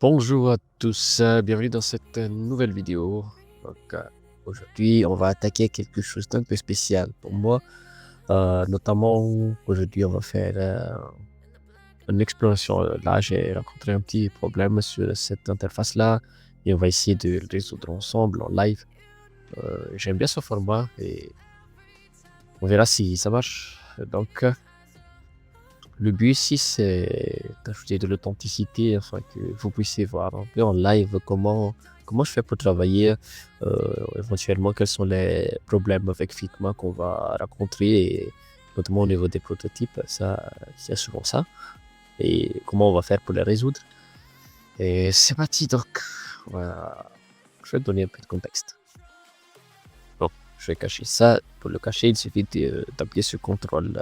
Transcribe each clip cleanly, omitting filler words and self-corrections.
Bonjour à tous, bienvenue dans cette nouvelle vidéo. Donc, aujourd'hui, on va attaquer quelque chose d'un peu spécial pour moi. Notamment, aujourd'hui, on va faire une exploration. Là, j'ai rencontré un petit problème sur cette interface-là et on va essayer de le résoudre ensemble en live. J'aime bien ce format et on verra si ça marche. Donc, le but ici, c'est d'ajouter de l'authenticité afin que vous puissiez voir un peu en live comment je fais pour travailler, éventuellement quels sont les problèmes avec Figma qu'on va rencontrer, et notamment au niveau des prototypes, ça, c'est souvent ça, et comment on va faire pour les résoudre. Et c'est parti donc, voilà. Je vais te donner un peu de contexte. Bon, je vais cacher ça. Pour le cacher, il suffit d'appuyer sur CTRL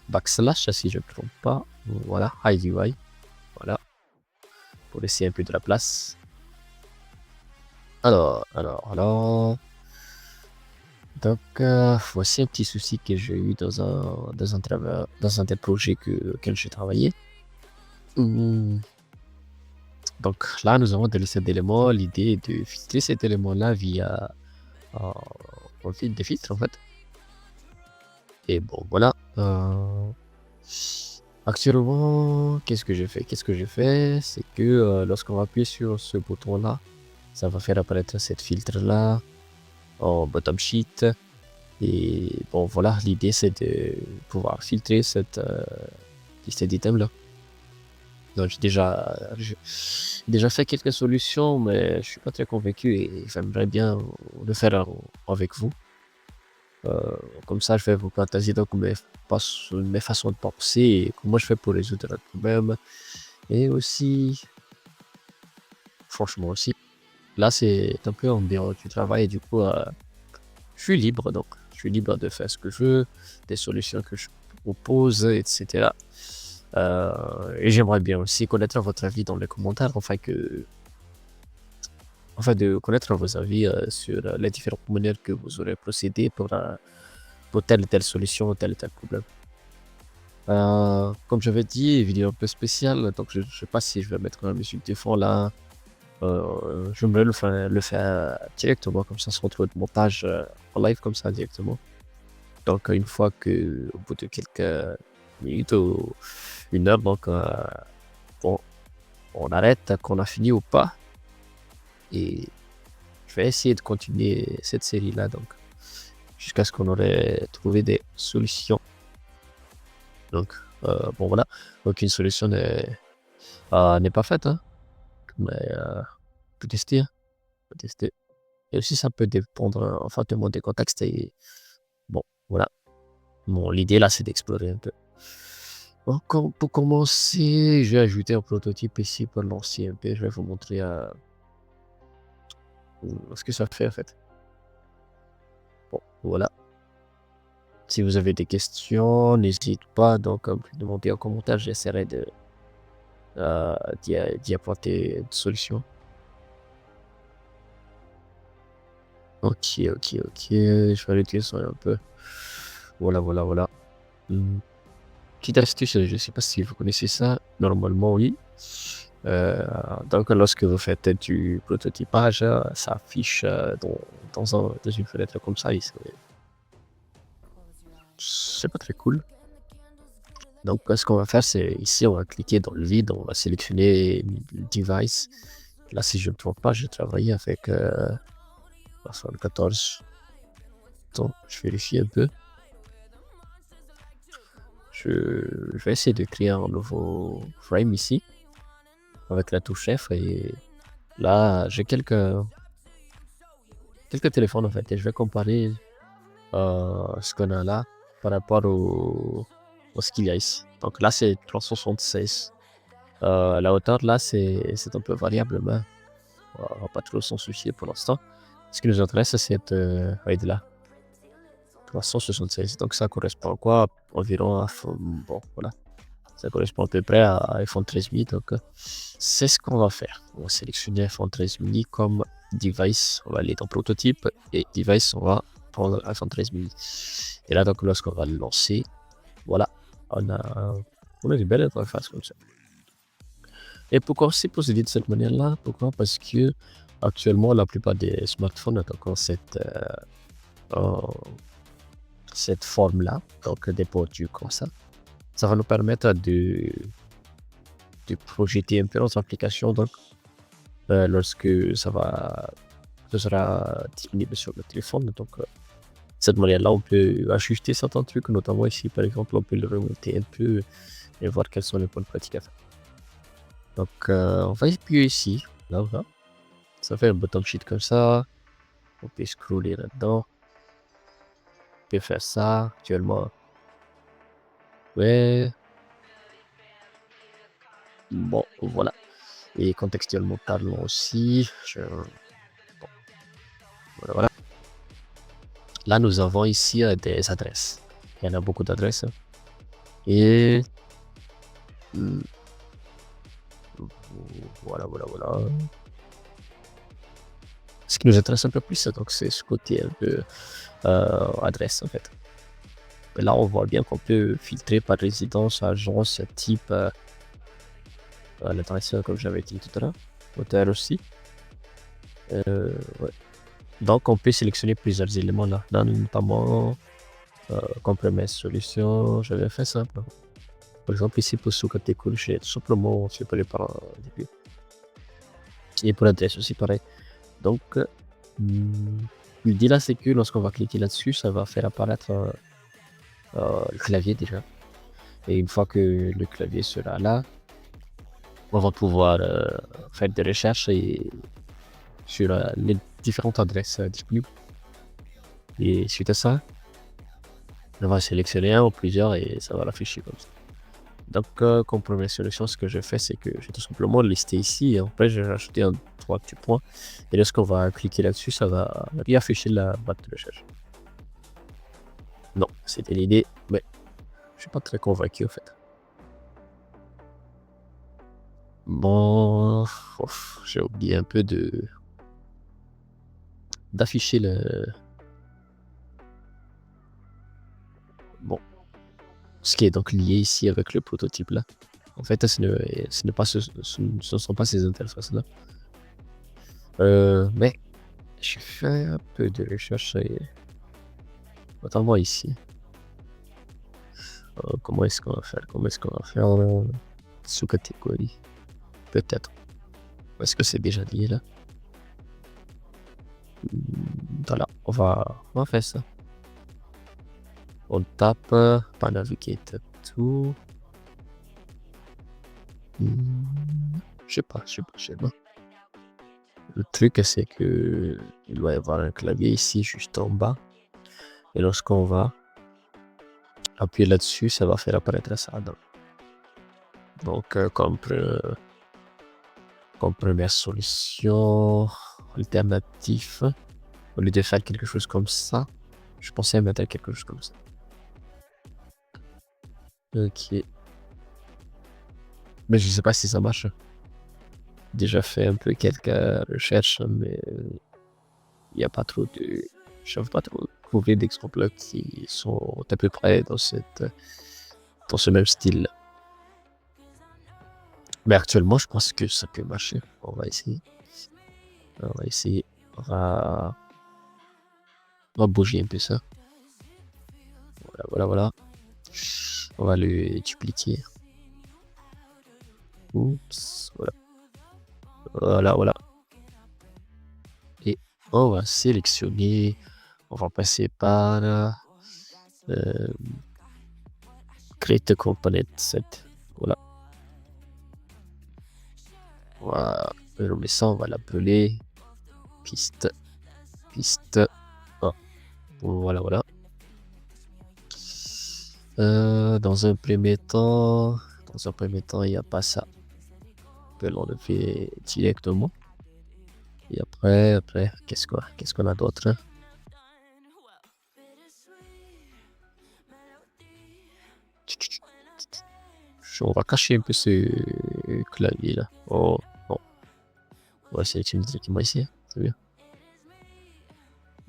backslash si je ne me trompe pas. Voilà, hide UI. Voilà, pour laisser un peu de la place. Alors. Donc, voici un petit souci que j'ai eu dans un tel projet auquel j'ai travaillé. Donc là, nous avons de cet élément. L'idée est de filtrer cet élément-là via un fil de filtre, en fait. Et bon, voilà. Actuellement, qu'est-ce que j'ai fait? C'est que lorsqu'on va appuyer sur ce bouton-là, ça va faire apparaître cette filtre-là en bottom sheet. Et bon, voilà, l'idée c'est de pouvoir filtrer cette liste d'items-là. Donc j'ai déjà fait quelques solutions, mais je suis pas très convaincu et j'aimerais bien le faire avec vous. Comme ça, je vais vous partager donc mes façons de penser et comment je fais pour résoudre le problème. Et aussi, franchement aussi, là c'est un peu en dehors du travail et du coup, je suis libre, donc je suis libre de faire ce que je veux, des solutions que je propose, etc. Et j'aimerais bien aussi connaître votre avis dans les commentaires, enfin de connaître vos avis sur les différentes manières que vous aurez procédé pour telle ou telle solution, tel ou tel problème. Comme j'avais dit, vidéo un peu spéciale, donc je ne sais pas si je vais mettre la musique de fond là. J'aimerais le faire directement, comme ça, sans trop de montage en live, comme ça, directement. Donc, une fois que, au bout de quelques minutes ou une heure, donc, on arrête, qu'on a fini ou pas. Et je vais essayer de continuer cette série-là, donc, jusqu'à ce qu'on aurait trouvé des solutions. Donc, bon, voilà. Aucune solution n'est pas faite, hein. Mais, on peut tester, hein. On peut tester. Et aussi, ça peut dépendre, enfin, fortement des contextes. Et bon, voilà. Bon, l'idée là, c'est d'explorer un peu. Bon, pour commencer, je vais ajouter un prototype ici pour lancer un peu. Je vais vous montrer ce que ça fait en fait. Bon, voilà. Si vous avez des questions, n'hésitez pas donc à me demander en commentaire. J'essaierai d'y apporter une solution. Ok. Je vais aller descendre un peu. Voilà. Petite astuce, je ne sais pas si vous connaissez ça. Normalement, oui. Donc, lorsque vous faites du prototypage, ça affiche dans une fenêtre comme ça. C'est pas très cool. Donc, ce qu'on va faire, c'est ici, on va cliquer dans le vide, on va sélectionner le device. Là, si je ne me trompe pas, j'ai travaillé avec 74. Attends, je vérifie un peu. Je vais essayer de créer un nouveau frame ici avec la touche F, et là, j'ai quelques téléphones en fait, et je vais comparer ce qu'on a là par rapport au ce qu'il y a ici. Donc là, c'est 376. La hauteur là, c'est un peu variable, mais on va pas trop s'en soucier pour l'instant. Ce qui nous intéresse, c'est cette height là, 376. Donc ça correspond à quoi? Environ à, bon, voilà. Ça correspond à peu près à iPhone 13 mini. Donc c'est ce qu'on va faire. On va sélectionner iPhone 13 mini comme device. On va aller dans prototype et device, on va prendre iPhone 13 mini. Et là, donc, lorsqu'on va le lancer, voilà, on a une belle interface comme ça. Et pourquoi aussi procéder de cette manière-là? Pourquoi? Parce que actuellement, la plupart des smartphones ont encore euh, cette forme-là, donc des bordures comme ça. Ça va nous permettre de projeter un peu notre application, donc lorsque ce sera disponible sur le téléphone. Donc, de cette manière-là, on peut ajuster certains trucs, notamment ici, par exemple, on peut le remonter un peu et voir quelles sont les bonnes pratiques à faire. Donc, on va appuyer ici, là, voilà. Ça fait un bottom sheet comme ça. On peut scroller là-dedans. On peut faire ça actuellement. Ouais. Bon, voilà. Et contextuellement parlant aussi, bon, voilà, voilà. Là, nous avons ici des adresses. Il y en a beaucoup d'adresses, hein. Et hmm, voilà, voilà, voilà. Ce qui nous intéresse un peu plus, donc c'est ce côté un peu adresse en fait. Et là, on voit bien qu'on peut filtrer par résidence, agence, type, l'adresse comme j'avais dit tout à l'heure, hôtel aussi. Ouais. Donc, on peut sélectionner plusieurs éléments là, notamment compromettre solution. J'avais fait simple. Par exemple, ici pour ce côté cool, j'ai tout simplement séparé par un début. Et pour l'adresse aussi, pareil. Donc, l'idée là, c'est que lorsqu'on va cliquer là-dessus, ça va faire apparaître le clavier déjà. Et une fois que le clavier sera là, on va pouvoir faire des recherches sur les différentes adresses disponibles. Et suite à ça, on va sélectionner un ou plusieurs et ça va l'afficher comme ça. Donc, comme première solution, ce que je fais, c'est que je vais tout simplement le lister ici. Et après, je vais rajouter trois petits points. Et lorsqu'on va cliquer là-dessus, ça va réafficher la barre de recherche. Non, c'était l'idée, mais je suis pas très convaincu en fait. Bon, j'ai oublié un peu d'afficher le. Bon, ce qui est donc lié ici avec le prototype là. En fait, ce ne sont pas ces interfaces-là. Mais je fais un peu de recherche, notamment ici. Comment est-ce qu'on va faire? Comment est-ce qu'on va faire sous-catégorie? Peut-être. Est-ce que c'est déjà lié là? Voilà, on va faire ça. On tape par Navigator tout. Je sais pas. Le truc, c'est que il doit y avoir un clavier ici, juste en bas. Et lorsqu'on va appuyer là-dessus, ça va faire apparaître ça. Donc, comme première solution alternative, au lieu de faire quelque chose comme ça, je pensais mettre quelque chose comme ça. Ok. Mais je sais pas si ça marche. Déjà fait un peu quelques recherches, mais il n'y a pas trop de. Je n'arrive pas trop trouver d'exemples qui sont à peu près dans ce même style. Mais actuellement, je pense que ça peut marcher. On va essayer. On va essayer. On va bouger un peu ça. Voilà. On va le dupliquer. Oups, voilà. Et on va sélectionner. On va passer par euh, Create a Component Set. Voilà. Mais ça, on va l'appeler piste. Ah, voilà. Dans un premier temps, il n'y a pas ça. On peut l'enlever directement. Et après, qu'est-ce qu'on a d'autre? On va cacher un peu ce clavier là. Oh, bon. On va sélectionner directement ici. C'est bien.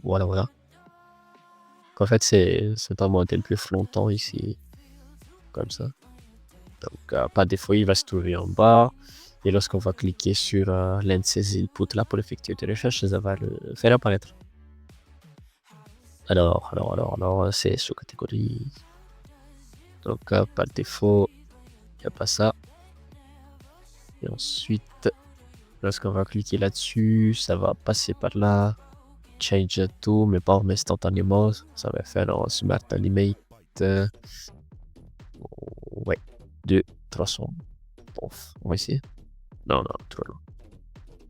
Voilà. En fait, c'est un modèle plus flottant ici. Comme ça. Donc, par défaut, il va se trouver en bas. Et lorsqu'on va cliquer sur l'un de ces inputs là pour effectuer des recherches, ça va le faire apparaître. Alors, c'est sous catégorie. Donc, par défaut, il n'y a pas ça. Et ensuite, lorsqu'on va cliquer là-dessus, ça va passer par là. Change to, mais pas instantanément. Ça va faire en smart animate. Ouais, 2, 300. Bon, on va essayer. Non, trop loin.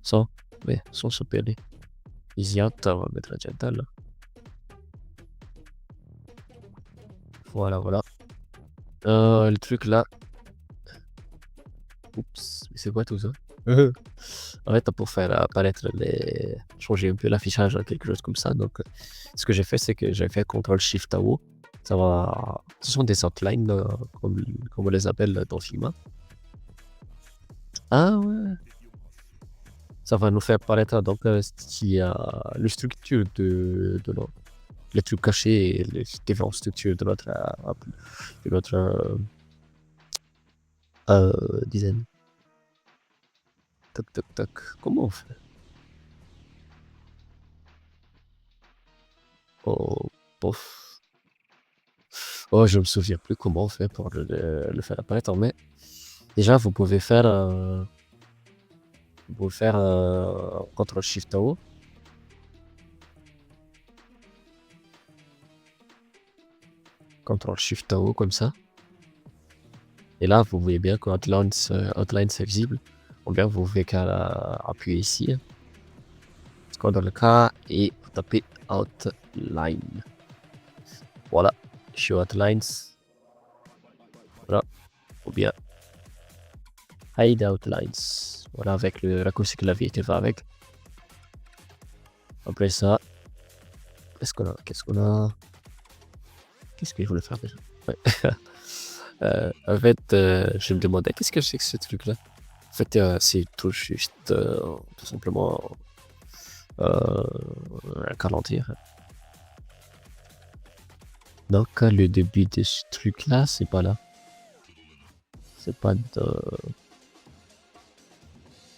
100, ouais, 100 ça peut aller. Easy out, on va mettre agenda là. Voilà. Le truc là. Oups, mais c'est quoi tout ça? En fait, pour faire apparaître changer un peu l'affichage, quelque chose comme ça. Donc, ce que j'ai fait, c'est que j'ai fait CTRL-SHIFT-AO. Ça va. Ce sont des outlines, comme on les appelle dans Figma. Ah ouais. Ça va nous faire apparaître donc il y a la structure de les trucs cachés et les différentes structures de notre design. Toc. Comment on fait? Oh, pof. Oh, je me souviens plus comment on fait pour le faire apparaître, mais déjà vous pouvez faire CTRL-SHIFT-AO. CTRL-SHIFT-AO comme ça. Et là, vous voyez bien que Outline c'est visible. Ou bien vous pouvez appuyer ici. Score dans le cas et vous tapez Outline. Voilà. Show Outlines. Voilà. Ou bien Hide Outlines. Voilà, avec le raccourci clavier qui va avec. Après ça, qu'est-ce qu'on a? Qu'est-ce que je voulais faire déjà? Ouais. En fait, je me demandais qu'est-ce que c'est que ce truc-là? En fait, c'est tout juste, tout simplement, un calendrier. Donc, le début de ce truc-là, c'est pas là. C'est pas de.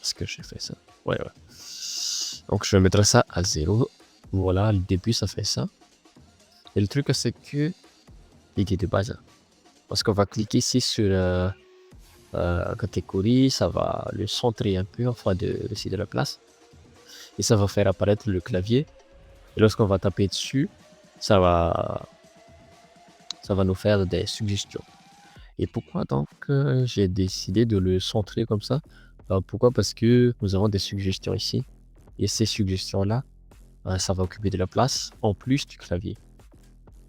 Est-ce que j'ai fait ça? Ouais. Donc, je vais mettre ça à 0. Voilà, le début, ça fait ça. Et le truc, c'est que l'idée de base, parce qu'on va cliquer ici sur catégorie, ça va le centrer un peu afin de laisser de la place. Et ça va faire apparaître le clavier. Et lorsqu'on va taper dessus, ça va nous faire des suggestions. Et pourquoi donc j'ai décidé de le centrer comme ça? Pourquoi? Parce que nous avons des suggestions ici. Et ces suggestions-là, ça va occuper de la place en plus du clavier.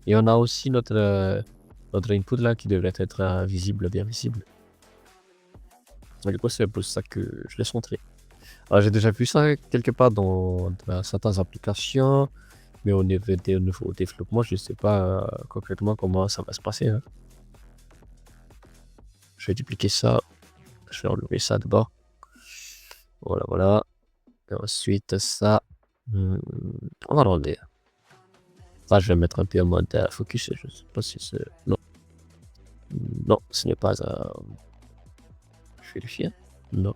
Et on a aussi notre input là qui devrait être bien visible. Et du coup, c'est pour ça que je l'ai centré. Alors, j'ai déjà vu ça quelque part dans certaines applications, mais au niveau développement, je ne sais pas concrètement comment ça va se passer. Hein. Je vais dupliquer ça. Je vais enlever ça d'abord. Voilà. Et ensuite, ça, on va l'enlever. Ça, je vais mettre un peu en mode focus. Je ne sais pas si c'est. Non, ce n'est pas un. Je vérifie. Non.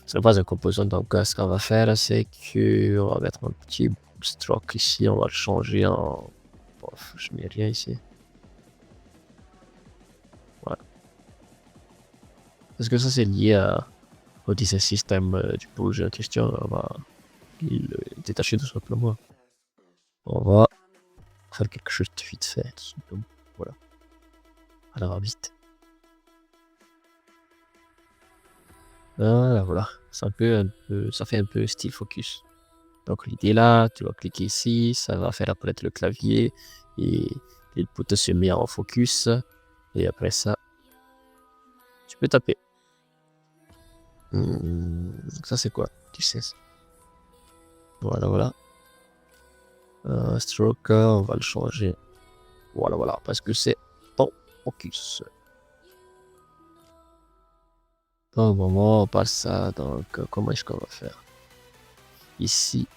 Ce n'est pas un composant. Donc, ce qu'on va faire, c'est qu'on va mettre un petit stroke ici. On va le changer en. Bof, je mets rien ici. Voilà. Parce que ça, c'est lié au design system du projet en question. On va le détacher tout simplement. On va faire quelque chose de vite fait. Tout simplement. Voilà. Alors, vite. Voilà. Ça fait un peu style focus. Donc l'idée là, tu vas cliquer ici, ça va faire apparaître le clavier et l'input se met en focus. Et après ça, tu peux taper. Ça c'est quoi? Tu sais. Voilà. Stroke, on va le changer. Voilà, parce que c'est en focus. Au moment, on passe ça. Donc, comment est-ce qu'on va faire? Ici,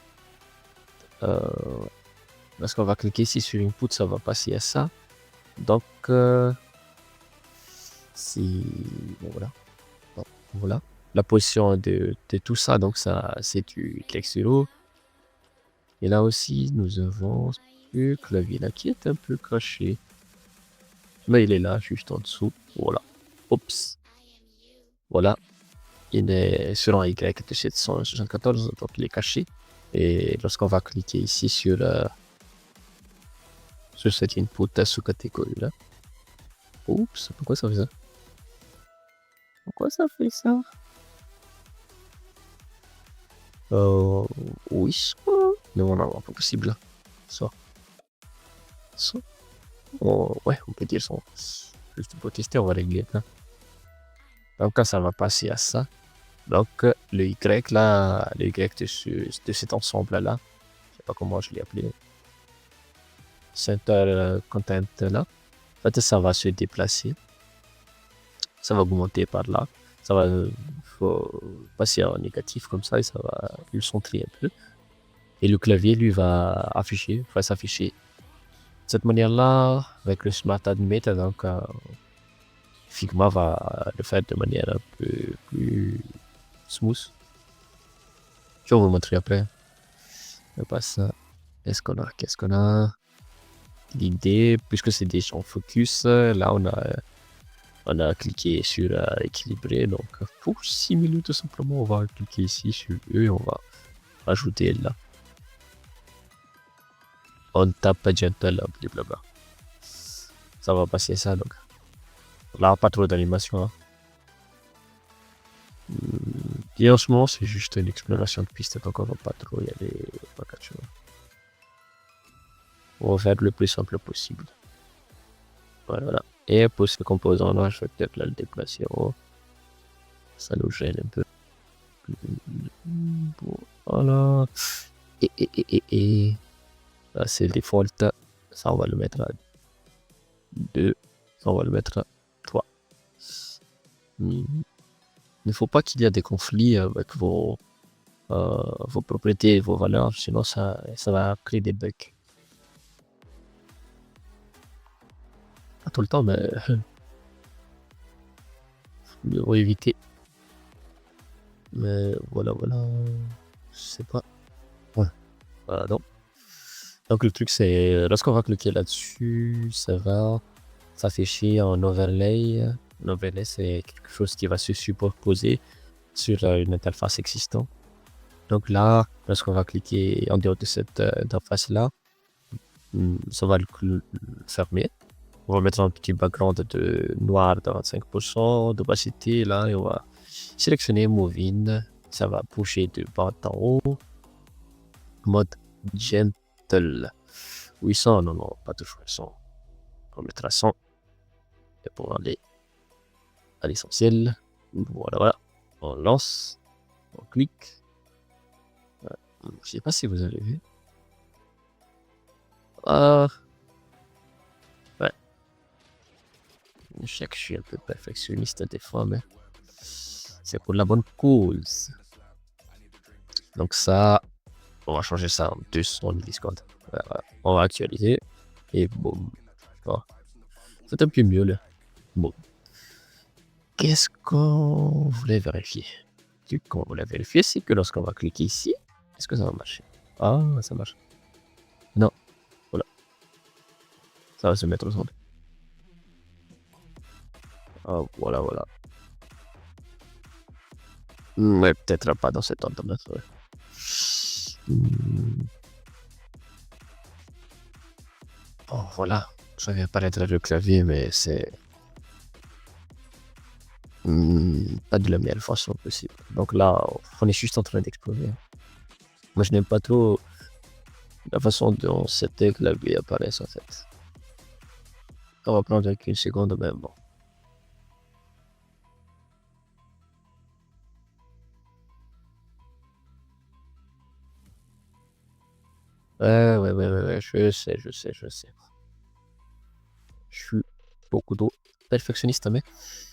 parce qu'on va cliquer ici sur input, ça va passer à ça. Donc, c'est. Voilà. la position de tout ça. Donc ça, c'est du Klexuro. Et là aussi, nous avons ce clavier là qui est un peu caché. Mais il est là, juste en dessous. Voilà. Oups. Voilà. Il est sur un Y de 774, donc il est caché. Et lorsqu'on va cliquer ici sur cette input sous-catégorie là. Oups, pourquoi ça fait ça? Pourquoi ça fait ça? Euh, oui, non, non, pas possible. Ça, ça. Oh, ouais, on peut dire ça. Juste pour tester, on va régler là. Donc, quand ça va passer à ça. Donc, le Y là, le Y de cet ensemble là, je sais pas comment je l'ai appelé, center content là, en fait, ça va se déplacer, ça va augmenter par là, ça va faut passer en négatif comme ça et ça va le centrer un peu. Et le clavier, lui, va s'afficher de cette manière-là avec le Smart Animator. Donc, Figma va le faire de manière un peu plus smooth. Je vais vous montrer après. Je passe ça. Qu'est-ce qu'on a? L'idée, puisque c'est des champs focus, là on a cliqué sur équilibrer. Donc pour 6 minutes tout simplement, on va cliquer ici sur eux et on va ajouter là. On tape gentle, blablabla. Ça va passer ça donc. Là, pas trop d'animation. Hein. Et en ce moment, c'est juste une exploration de piste, donc on va pas trop y aller. On va faire le plus simple possible. Voilà. Et pour ce composant là, je vais peut-être là le déplacer en haut. Ça nous gêne un peu. Voilà. Et. Là, c'est le default. Ça, on va le mettre à 2. Ça, on va le mettre à 3. Il ne faut pas qu'il y ait des conflits avec vos propriétés, vos valeurs, sinon ça va créer des bugs. Pas tout le temps, mais mieux vaut éviter. Mais voilà. Je sais pas. Ouais. Voilà, non. Donc le truc c'est, lorsqu'on va cliquer là-dessus, ça va s'afficher en overlay. Un overlay c'est quelque chose qui va se superposer sur une interface existante. Donc là, lorsqu'on va cliquer en dehors de cette interface-là, ça va le fermer. On va mettre un petit background de noir de 25%, d'opacité là, et on va sélectionner Move In. Ça va bouger de bas en haut. Mode gentle. 800, non, pas toujours 100. On mettra 100. Et pour aller à l'essentiel, voilà. On lance, on clique. Je sais pas si vous avez vu. Ouais. Je sais que je suis un peu perfectionniste des fois, mais c'est pour la bonne cause. Donc ça, on va changer ça en 200 millisecondes. On va actualiser et boum. Bon. C'est un peu mieux là. Bon. Qu'est-ce qu'on voulait vérifier? Ce qu'on voulait vérifier, c'est que lorsqu'on va cliquer ici, est-ce que ça va marcher? Ah, ça marche. Non. Voilà. Ça va se mettre au centre. Ah, voilà. Mais peut-être pas dans cet ordre-là. Oh, voilà. Ça vient apparaître le clavier, mais c'est pas de la meilleure façon possible. Donc là, on est juste en train d'explorer. Moi, je n'aime pas trop la façon dont cet clavier apparaît, en fait. On va prendre une seconde, mais bon. Ouais, je sais. Je suis beaucoup trop perfectionniste, mais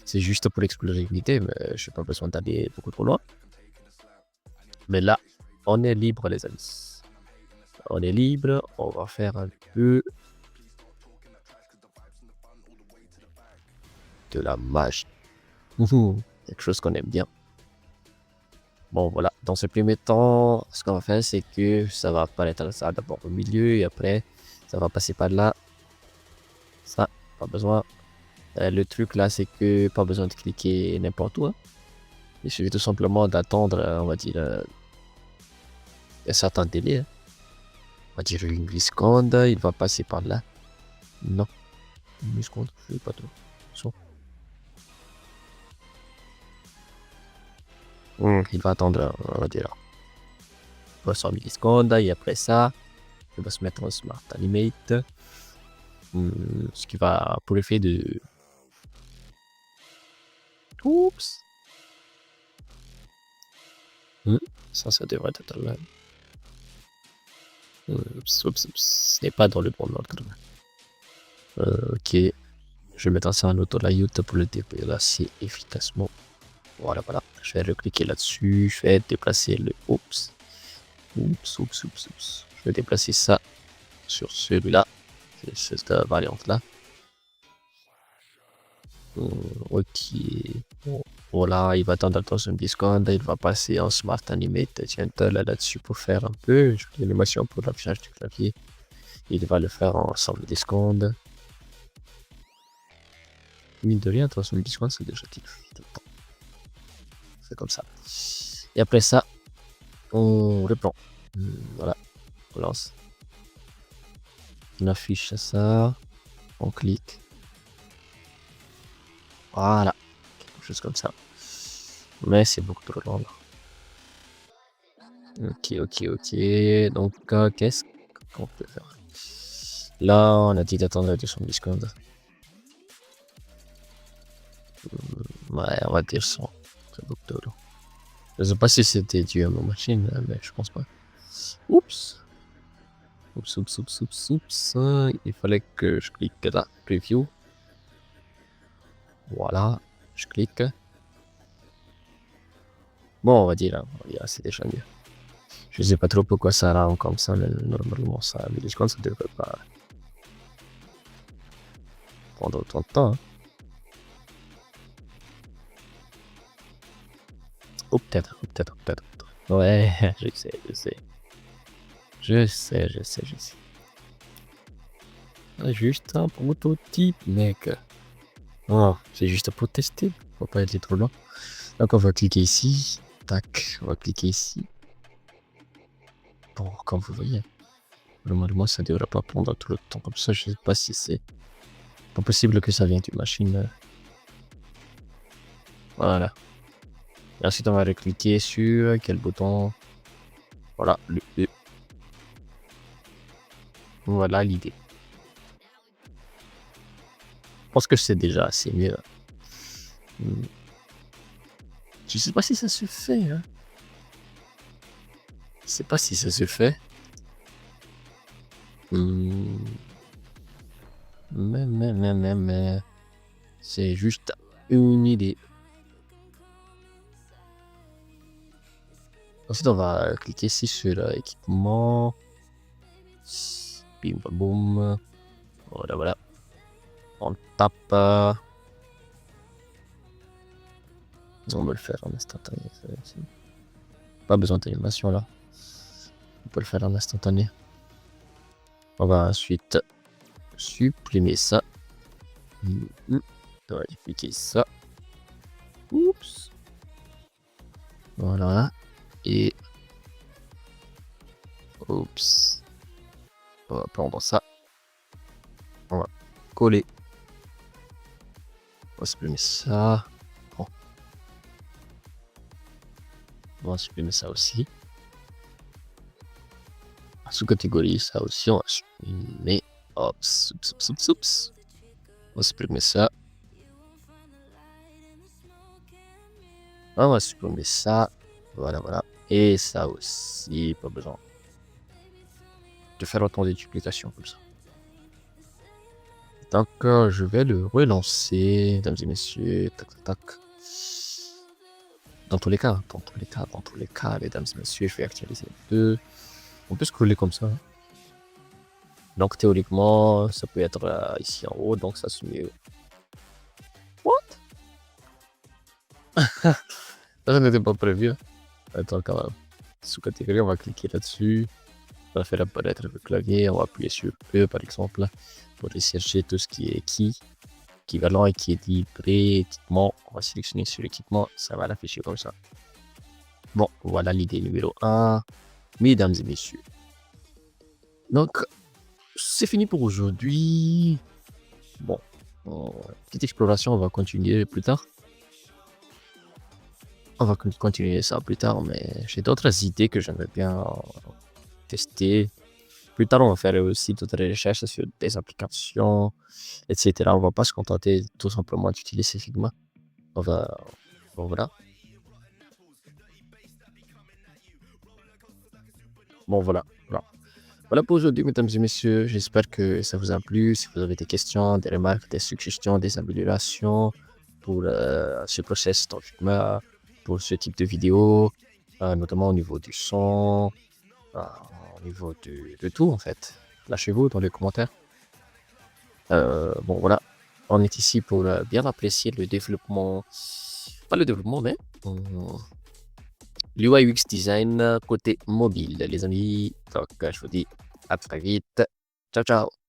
c'est juste pour explorer l'idée, mais je n'ai pas besoin d'aller beaucoup trop loin. Mais là, on est libre, les amis. On est libre, on va faire un peu de la magie. Quelque chose qu'on aime bien. Bon, voilà. Dans ce premier temps, ce qu'on va faire, c'est que ça va apparaître ça d'abord au milieu et après, ça va passer par là. Ça, pas besoin. Le truc là, c'est que pas besoin de cliquer n'importe où, hein. Il suffit tout simplement d'attendre, on va dire, un certain délai, hein. On va dire une milliseconde, il va passer par là. Non, une milliseconde, je sais pas trop. So. Il va attendre, on va dire, 300 millisecondes et après ça, il va se mettre en Smart Animate. Ce qui va pour l'effet de... Oups! Ça devrait être là. Oups. Ce n'est pas dans le bon ordre. Ok. Je vais mettre ça en auto layout pour le déplacer efficacement. Voilà. Je vais recliquer là-dessus. Je vais déplacer le... Oups. Je vais déplacer ça sur celui-là. Cette variante-là. Ok. Bon. Voilà, il va attendre dans une seconde. Il va passer en Smart Animate Gentle là-dessus pour faire un peu l'animation pour l'affichage du clavier. Il va le faire en 100 millisecondes. Mine de rien, 300 millisecondes, c'est déjà tout le temps. C'est comme ça. Et après ça, on reprend. Voilà, on lance. On affiche ça. On clique. Voilà, quelque chose comme ça. Mais c'est beaucoup trop long. Ok. Donc, qu'est-ce qu'on peut faire? Là, on a dit d'attendre 200 millisecondes. Ouais, on va dire 100. C'est beaucoup trop long. Je sais pas si c'était dû à ma machine, mais je pense pas. Oups. Il fallait que je clique là, preview. Voilà, je clique. Bon, on va dire, c'est déjà mieux. Je sais pas trop pourquoi ça rend comme ça, mais normalement, ça, mais je pense que ça devrait pas prendre autant de temps, hein. Ou peut-être. Ouais, je sais. Juste un prototype, mec. Oh, c'est juste pour tester. Faut pas aller trop loin. Donc, on va cliquer ici. Tac, on va cliquer ici. Bon, comme vous voyez, normalement, ça devrait pas prendre tout le temps comme ça. Je sais pas si c'est pas possible que ça vienne d'une machine. Voilà. Et ensuite, on va recliquer sur quel bouton? Voilà, le E. Voilà l'idée. Je pense que c'est déjà assez mieux. Je sais pas si ça se fait, hein. Je sais pas si ça se fait. Mais. C'est juste une idée. Ensuite, on va cliquer ici sur équipement. Bim bam boum. Voilà. On tape. On va le faire en instantané. Pas besoin d'animation là. On peut le faire en instantané. On va ensuite supprimer ça. On va cliquer ça. Oups. Voilà. Et oups. On va prendre ça. On va coller. On va supprimer ça. Bon. On va supprimer ça aussi. Sous-catégorie, ça aussi, on va supprimer. Hop, soups. On va supprimer ça. On va supprimer ça. Voilà. Et ça aussi, pas besoin de faire autant de duplications comme ça. Donc, je vais le relancer, mesdames et messieurs. Tac. Dans tous les cas, mesdames et messieurs, je vais actualiser les deux. On peut scroller comme ça. Donc, théoriquement, ça peut être ici en haut, donc ça se met. What? Ça n'était pas prévu. Donc, sous-catégorie, on va cliquer là-dessus. On va faire apparaître le clavier. On va appuyer sur E, par exemple, pour rechercher tout ce qui est équivalent et qui est livré, équipement. On va sélectionner sur l'équipement. Ça va l'afficher comme ça. Bon, voilà l'idée numéro 1, mesdames et messieurs. Donc, c'est fini pour aujourd'hui. Bon, petite exploration, on va continuer plus tard. On va continuer ça plus tard, mais j'ai d'autres idées que j'aimerais bien tester. Plus tard, on va faire aussi d'autres recherches sur des applications, etc. On va pas se contenter tout simplement d'utiliser Figma. On va, bon, voilà. Bon, voilà. Voilà. Voilà pour aujourd'hui, mesdames et messieurs. J'espère que ça vous a plu. Si vous avez des questions, des remarques, des suggestions, des améliorations pour ce process dans Figma, pour ce type de vidéo, notamment au niveau du son, au niveau de tout en fait. Lâchez-vous dans les commentaires. Bon voilà, on est ici pour bien apprécier le développement, pas le développement, mais l'UI UX design côté mobile, les amis. Donc je vous dis à très vite. Ciao ciao.